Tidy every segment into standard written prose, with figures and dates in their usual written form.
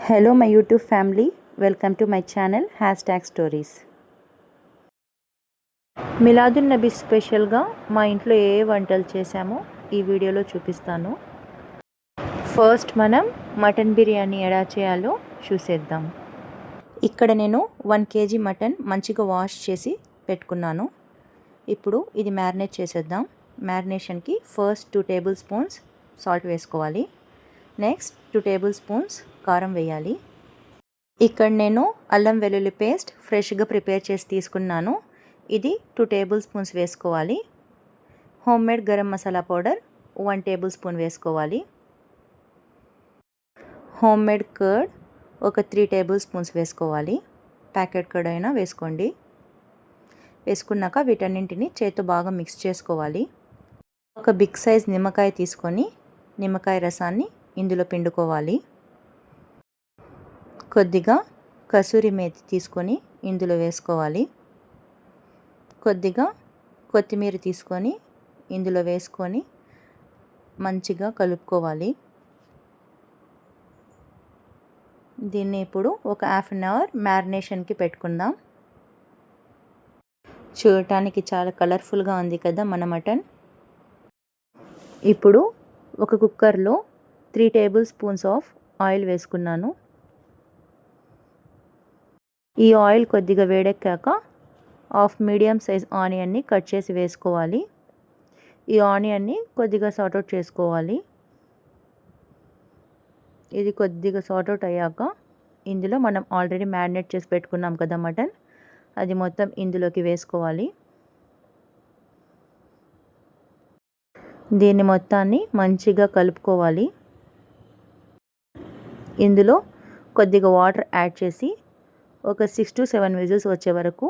Hello my YouTube family, welcome to my channel #stories. Milad-un Nabi స్పెషల్గా మా ఇంట్లో ఏ వంటలు చేశామో ఈ వీడియోలో చూపిస్తాను. ఫస్ట్ మనం మటన్ బిర్యానీ ఎలా చేయాలో చూసేద్దాం. ఇక్కడ నేను 1 kg మటన్ మంచిగా వాష్ చేసి పెట్టుకున్నాను. ఇప్పుడు ఇది మ్యారినేట్ చేసేద్దాం. మ్యారినేషన్కి ఫస్ట్ 2 టేబుల్ స్పూన్స్ సాల్ట్ వేసుకోవాలి. నెక్స్ట్ 2 టేబుల్ స్పూన్స్ కారం వేయాలి. ఇక్కడ నేను అల్లం వెల్లుల్లి పేస్ట్ ఫ్రెష్గా ప్రిపేర్ చేసి తీసుకున్నాను. ఇది 2 టేబుల్ స్పూన్స్ వేసుకోవాలి. Homemade garam masala powder 1 table spoon వేసుకోవాలి. హోమ్మేడ్ కర్డ్ ఒక 3 టేబుల్ స్పూన్స్ వేసుకోవాలి. ప్యాకెట్ కర్డ్ అయినా వేసుకోండి. వేసుకున్నాక వీటన్నింటిని చేతితో బాగా మిక్స్ చేసుకోవాలి. ఒక బిగ్ సైజ్ నిమ్మకాయ తీసుకొని నిమ్మకాయ రసాన్ని ఇందులో పిండుకోవాలి. కొద్దిగా కసూరి మేతి తీసుకొని ఇందులో వేసుకోవాలి. కొద్దిగా కొత్తిమీర తీసుకొని ఇందులో వేసుకొని మంచిగా కలుపుకోవాలి. దీన్ని ఇప్పుడు ఒక ½ అన్ అవర్ మ్యారినేషన్కి పెట్టుకుందాం. చూడటానికి చాలా కలర్ఫుల్గా ఉంది కదా మన మటన్. ఇప్పుడు ఒక కుక్కర్లో 3 టేబుల్ స్పూన్స్ ఆఫ్ ఆయిల్ వేసుకున్నాను. ఈ ఆయిల్ కొద్దిగా వేడెక్కాక హాఫ్ మీడియం సైజ్ ఆనియన్ని కట్ చేసి వేసుకోవాలి. ఈ ఆనియన్ని కొద్దిగా సార్ట్అవుట్ చేసుకోవాలి. ఇది కొద్దిగా సార్ట్అవుట్ అయ్యాక ఇందులో మనం ఆల్రెడీ మ్యారినేట్ చేసి పెట్టుకున్నాం కదా మటన్, అది మొత్తం ఇందులోకి వేసుకోవాలి. దీన్ని మొత్తాన్ని మంచిగా కలుపుకోవాలి. ఇందులో కొద్దిగా వాటర్ యాడ్ చేసి ఒక 6 to 7 విజిల్స్ వచ్చే వరకు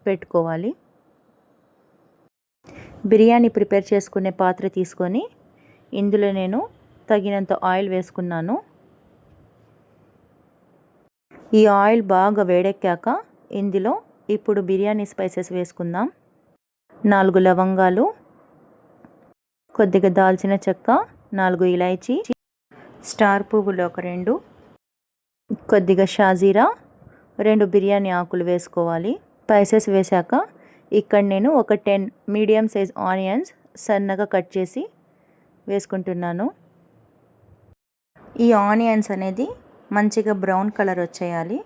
పెట్టుకోవాలి. బిర్యానీ ప్రిపేర్ చేసుకునే పాత్ర తీసుకొని ఇందులో నేను తగినంత ఆయిల్ వేసుకున్నాను. ఈ ఆయిల్ బాగా వేడెక్కాక ఇందులో ఇప్పుడు బిర్యానీ స్పైసెస్ వేసుకుందాం. 4 లవంగాలు, కొద్దిగా దాల్చిన చెక్క, 4 ఇలాచీ, స్టార్ పువ్వులు ఒక 2, కొద్దిగా షాజీరా, 2 బిర్యానీ ఆకులు వేసుకోవాలి. స్పైసెస్ వేశాక ఇక్కడ నేను ఒక 10 మీడియం సైజ్ ఆనియన్స్ సన్నగా కట్ చేసి వేసుకుంటున్నాను. ఈ ఆనియన్స్ అనేది మంచిగా బ్రౌన్ కలర్ వచ్చేయాలి.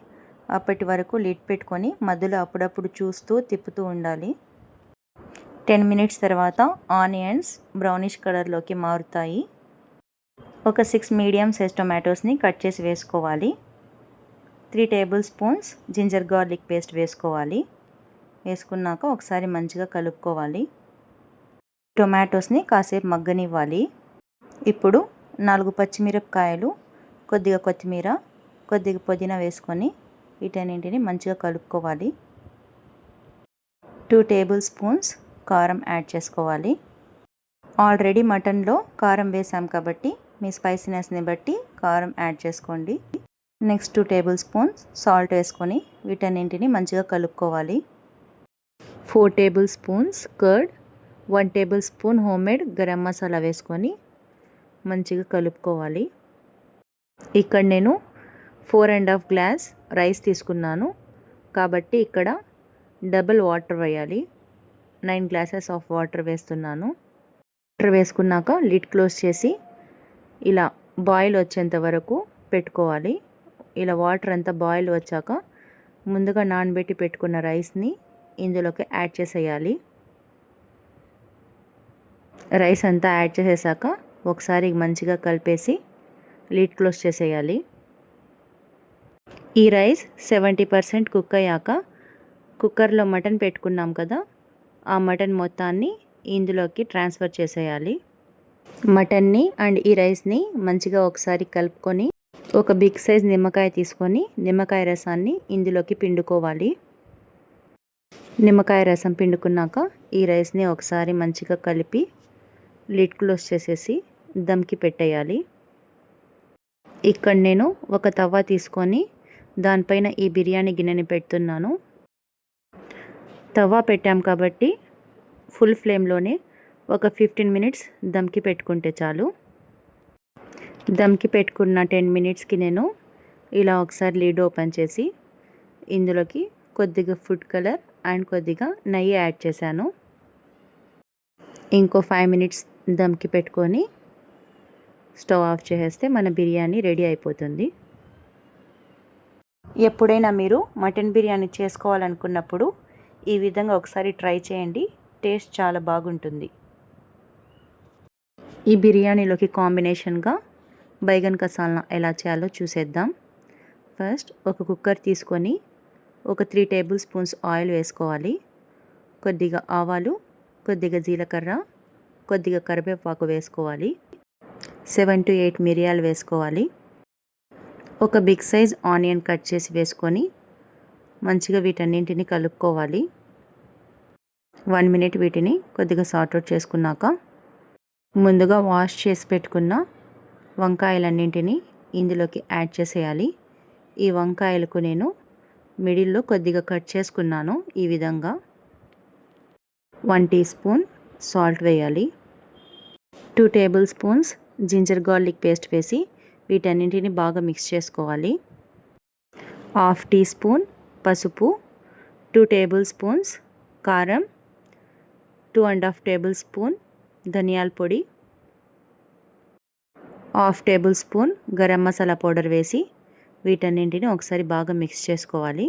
అప్పటి వరకు లిడ్ పెట్టుకొని మధ్యలో అప్పుడప్పుడు చూస్తూ తిప్పుతూ ఉండాలి. 10 మినిట్స్ తర్వాత ఆనియన్స్ బ్రౌనిష్ కలర్లోకి మారుతాయి. ఒక 6 మీడియం సైజ్ టొమాటోస్ని కట్ చేసి వేసుకోవాలి. 3 table spoons ginger garlic paste వేసుకోవాలి. వేసుకున్నాక ఒకసారి మంచిగా కలుపుకోవాలి. టొమాటోస్ని కాసేపు మగ్గనివ్వాలి. ఇప్పుడు 4 పచ్చిమిరపకాయలు, కొద్దిగా కొత్తిమీర, కొద్దిగా పుదీనా వేసుకొని వీటన్నింటిని మంచిగా కలుపుకోవాలి. 2 టేబుల్ స్పూన్స్ కారం యాడ్ చేసుకోవాలి. ఆల్రెడీ మటన్లో కారం వేసాం కాబట్టి మీ స్పైసీనెస్ని బట్టి కారం యాడ్ చేసుకోండి. నెక్స్ట్ 2 టేబుల్ స్పూన్స్ సాల్ట్ వేసుకొని వీటన్నింటిని మంచిగా కలుపుకోవాలి. 4 table spoons curd, 1 table spoon homemade garam masala వేసుకొని మంచిగా కలుపుకోవాలి. ఇక్కడ నేను 4½ గ్లాస్ రైస్ తీసుకున్నాను కాబట్టి ఇక్కడ డబుల్ వాటర్ వేయాలి. 9 గ్లాసెస్ ఆఫ్ వాటర్ వేస్తున్నాను. వాటర్ వేసుకున్నాక లిడ్ క్లోజ్ చేసి ఇలా బాయిల్ వచ్చేంత వరకు పెట్టుకోవాలి. ఇలా వాటర్ అంతా బాయిల్ వచ్చాక ముందుగా నానబెట్టి పెట్టుకున్న రైస్ని ఇందులోకి యాడ్ చేసేయాలి. రైస్ అంతా యాడ్ చేసేసాక ఒకసారి మంచిగా కలిపేసి లిడ్ క్లోజ్ చేసేయాలి. ఈ రైస్ 70% కుక్ అయ్యాక కుక్కర్లో మటన్ పెట్టుకున్నాం కదా, ఆ మటన్ మొత్తాన్ని ఇందులోకి ట్రాన్స్ఫర్ చేసేయాలి. మటన్ని అండ్ ఈ రైస్ని మంచిగా ఒకసారి కలుపుకొని ఒక బిగ్ సైజ్ నిమ్మకాయ తీసుకొని నిమ్మకాయ రసాన్ని ఇందులోకి పిండుకోవాలి. నిమ్మకాయ రసం పిండుకున్నాక ఈ రైస్ని ఒకసారి మంచిగా కలిపి లిడ్ క్లోజ్ చేసేసి దమ్కి పెట్టేయాలి. ఇక్కడ నేను ఒక తవ్వ తీసుకొని దానిపైన ఈ బిర్యానీ గిన్నెని పెడుతున్నాను. తవ్వ పెట్టాం కాబట్టి ఫుల్ ఫ్లేమ్లోనే ఒక 15 మినిట్స్ దమ్కి పెట్టుకుంటే చాలు. దమ్కి పెట్టుకున్న 10 మినిట్స్కి నేను ఇలా ఒకసారి లిడ్ ఓపెన్ చేసి ఇందులోకి కొద్దిగా ఫుడ్ కలర్ అండ్ కొద్దిగా నెయ్యి యాడ్ చేశాను. ఇంకో 5 మినిట్స్ దమ్కి పెట్టుకొని స్టవ్ ఆఫ్ చేసేస్తే మన బిర్యానీ రెడీ అయిపోతుంది. ఎప్పుడైనా మీరు మటన్ బిర్యానీ చేసుకోవాలనుకున్నప్పుడు ఈ విధంగా ఒకసారి ట్రై చేయండి. టేస్ట్ చాలా బాగుంటుంది. ఈ బిర్యానీలోకి కాంబినేషన్గా బైగన్ కసాల్నా ఎలా చేయాలో చూసేద్దాం. ఫస్ట్ ఒక కుక్కర్ తీసుకొని ఒక 3 టేబుల్ స్పూన్స్ ఆయిల్ వేసుకోవాలి. కొద్దిగా ఆవాలు, కొద్దిగా జీలకర్ర, కొద్దిగా కరివేపాకు వేసుకోవాలి. 7 to 8 మిరియాలు వేసుకోవాలి. ఒక బిగ్ సైజ్ ఆనియన్ కట్ చేసి వేసుకొని మంచిగా వీటన్నింటిని కలుపుకోవాలి. 1 మినిట్ వీటిని కొద్దిగా సార్ట్అవుట్ చేసుకున్నాక ముందుగా వాష్ చేసి పెట్టుకున్న వంకాయలన్నింటినీ ఇందులోకి యాడ్ చేసేయాలి. ఈ వంకాయలకు నేను మిడిల్లో కొద్దిగా కట్ చేసుకున్నాను. ఈ విధంగా 1 టీ స్పూన్ సాల్ట్ వేయాలి. 2 table spoons ginger garlic paste వేసి వీటన్నింటిని బాగా మిక్స్ చేసుకోవాలి. 1/2 టీ స్పూన్ పసుపు, 2 టేబుల్ స్పూన్స్ కారం, 2.5 టేబుల్ స్పూన్ ధనియాల పొడి, 1/2 table spoon garam masala powder వేసి వీటన్నింటిని ఒకసారి బాగా మిక్స్ చేసుకోవాలి.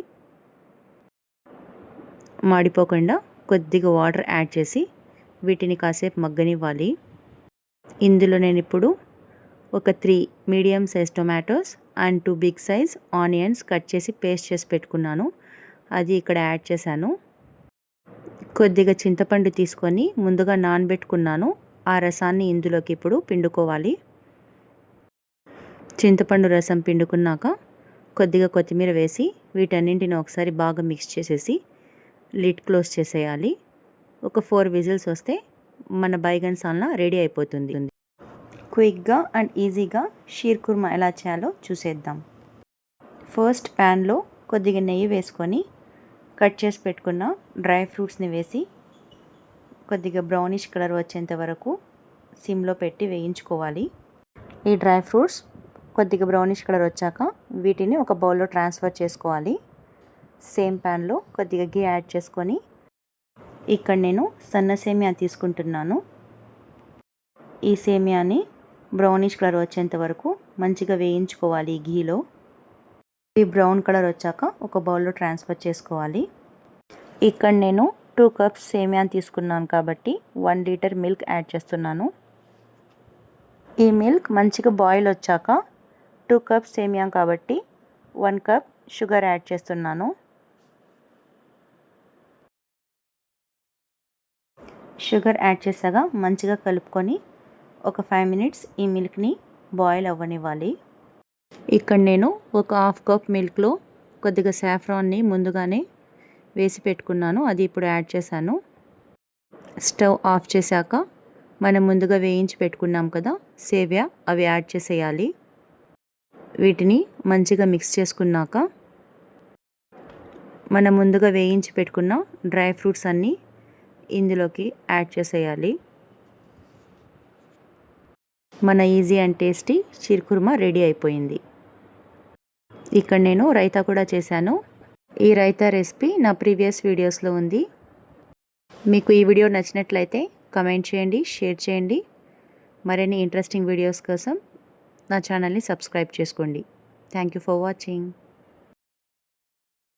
మాడిపోకుండా కొద్దిగా వాటర్ యాడ్ చేసి వీటిని కాసేపు మగ్గనివ్వాలి. ఇందులో నేను ఇప్పుడు ఒక 3 medium size tomatoes and 2 big size onions cut చేసి పేస్ట్ చేసి పెట్టుకున్నాను. అది ఇక్కడ యాడ్ చేశాను. కొద్దిగా చింతపండు తీసుకొని ముందుగా నానబెట్టుకున్నాను. ఆ రసాన్ని ఇందులోకి ఇప్పుడు పిండుకోవాలి. చింతపండు రసం పిండుకున్నాక కొద్దిగా కొత్తిమీర వేసి వీటన్నింటిని ఒకసారి బాగా మిక్స్ చేసేసి లిడ్ క్లోజ్ చేసేయాలి. ఒక 4 విజిల్స్ వస్తే మన బైగన్ సాల్నా రెడీ అయిపోతుంది. క్విక్గా అండ్ ఈజీగా షీర్ కుర్మా ఎలా చేయాలో చూసేద్దాం. ఫస్ట్ ప్యాన్లో కొద్దిగా నెయ్యి వేసుకొని కట్ చేసి పెట్టుకున్న డ్రై ఫ్రూట్స్ని వేసి కొద్దిగా బ్రౌనిష్ కలర్ వచ్చేంత వరకు సిమ్లో పెట్టి వేయించుకోవాలి. ఈ డ్రై ఫ్రూట్స్ కొద్దిగా బ్రౌనిష్ కలర్ వచ్చాక వీటిని ఒక బౌల్లో ట్రాన్స్ఫర్ చేసుకోవాలి. సేమ్ ప్యాన్లో కొద్దిగా గీ యాడ్ చేసుకొని ఇక్కడ నేను సన్న సేమియా తీసుకుంటున్నాను. ఈ సేమియాని బ్రౌనిష్ కలర్ వచ్చేంత వరకు మంచిగా వేయించుకోవాలి ఈ ఘీలో. ఈ బ్రౌన్ కలర్ వచ్చాక ఒక బౌల్లో ట్రాన్స్ఫర్ చేసుకోవాలి. ఇక్కడ నేను 2 కప్స్ సేమియా తీసుకున్నాను కాబట్టి 1 లీటర్ మిల్క్ యాడ్ చేస్తున్నాను. ఈ మిల్క్ మంచిగా బాయిల్ వచ్చాక 2 కప్స్ సేమియా కాబట్టి 1 కప్ షుగర్ యాడ్ చేస్తున్నాను. షుగర్ యాడ్ చేసాక మంచిగా కలుపుకొని ఒక 5 మినిట్స్ ఈ మిల్క్ని బాయిల్ అవ్వనివ్వాలి. ఇక్కడ నేను ఒక 1/2 కప్ మిల్క్లో కొద్దిగా సాఫ్రాన్ని ముందుగానే వేసి పెట్టుకున్నాను. అది ఇప్పుడు యాడ్ చేశాను. స్టవ్ ఆఫ్ చేశాక మనం ముందుగా వేయించి పెట్టుకున్నాం కదా సేమియా, అవి యాడ్ చేసేయాలి. వీటిని మంచిగా మిక్స్ చేసుకున్నాక మనం ముందుగా వేయించి పెట్టుకున్న డ్రై ఫ్రూట్స్ అన్నీ ఇందులోకి యాడ్ చేసేయాలి. మన easy and tasty sheer kurma ready అయిపోయింది. ఇక్కడ నేను రైతా కూడా చేశాను. ఈ రైతా రెసిపీ నా ప్రీవియస్ వీడియోస్లో ఉంది. మీకు ఈ వీడియో నచ్చినట్లయితే కమెంట్ చేయండి, షేర్ చేయండి. మరిన్ని ఇంట్రెస్టింగ్ వీడియోస్ కోసం నా ఛానల్ని సబ్స్క్రైబ్ చేసుకోండి. Thank you for watching.